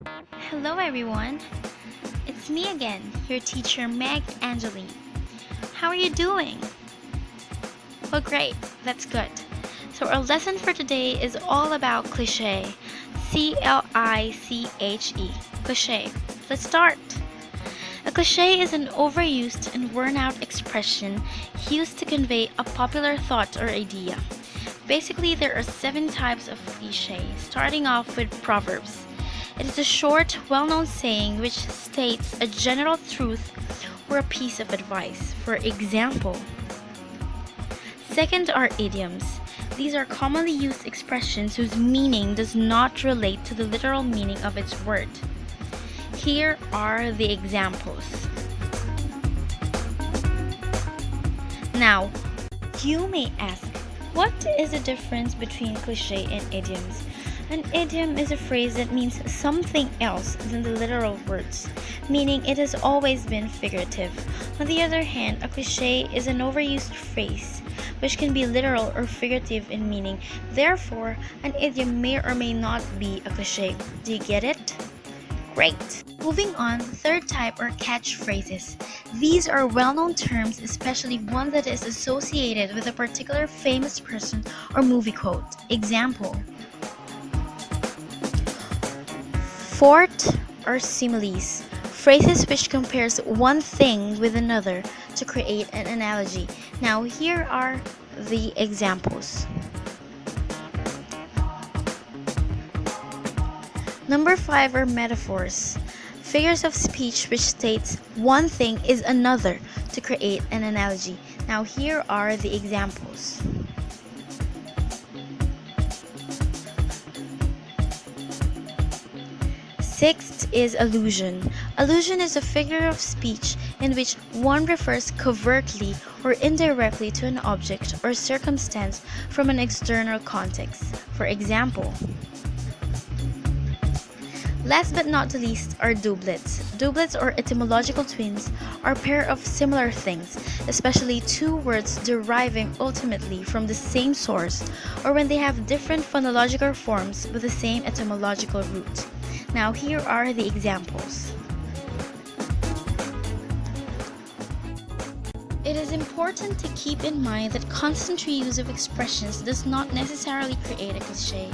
Hello everyone, it's me again, your teacher Meg Angeline. How are you doing? Well, great, that's good. So our lesson for today is all about cliché. C-L-I-C-H-E. Cliché. Let's start. A cliché is an overused and worn-out expression used to convey a popular thought or idea. Basically, there are 7 types of cliché, starting off with proverbs. It is a short, well-known saying which states a general truth or a piece of advice. For example, second are idioms. These are commonly used expressions whose meaning does not relate to the literal meaning of its word. Here are the examples. Now, you may ask, what is the difference between cliché and idioms? An idiom is a phrase that means something else than the literal words, meaning it has always been figurative. On the other hand, a cliché is an overused phrase, which can be literal or figurative in meaning. Therefore, an idiom may or may not be a cliché. Do you get it? Great! Moving on, the third type are catchphrases. These are well-known terms, especially one that is associated with a particular famous person or movie quote. Example: Fort or similes, phrases which compares one thing with another to create an analogy. Now here are the examples. Number 5 are metaphors, figures of speech which states one thing is another to create an analogy. Now here are the examples. Sixth is allusion. Allusion is a figure of speech in which one refers covertly or indirectly to an object or circumstance from an external context. For example, last but not the least are doublets. Doublets or etymological twins are a pair of similar things, especially two words deriving ultimately from the same source, or when they have different phonological forms with the same etymological root. Now here are the examples. It is important to keep in mind that constant reuse of expressions does not necessarily create a cliché.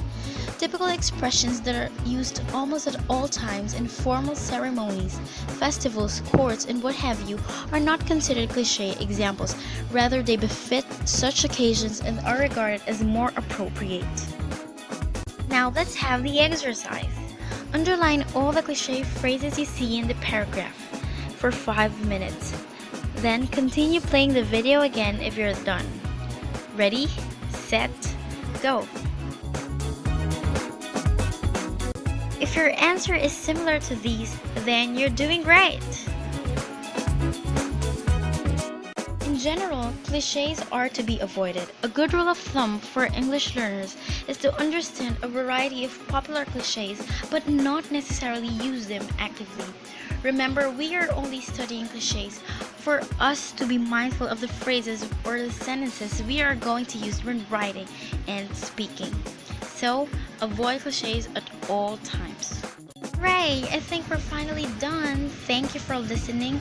Typical expressions that are used almost at all times in formal ceremonies, festivals, courts, and what have you are not considered cliché examples. Rather, they befit such occasions and are regarded as more appropriate. Now let's have the exercise. Underline all the cliché phrases you see in the paragraph for 5 minutes. Then continue playing the video again if you're done. Ready, set, go. If your answer is similar to these, then you're doing great. In general, clichés are to be avoided. A good rule of thumb for English learners is to understand a variety of popular clichés but not necessarily use them actively. Remember, we are only studying clichés for us to be mindful of the phrases or the sentences we are going to use when writing and speaking. So, avoid clichés at all times. Hooray! I think we're finally done. Thank you for listening.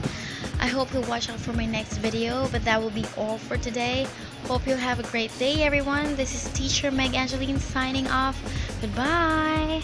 I hope you'll watch out for my next video, but that will be all for today. Hope you'll have a great day, everyone. This is Teacher Meg Angeline signing off. Goodbye!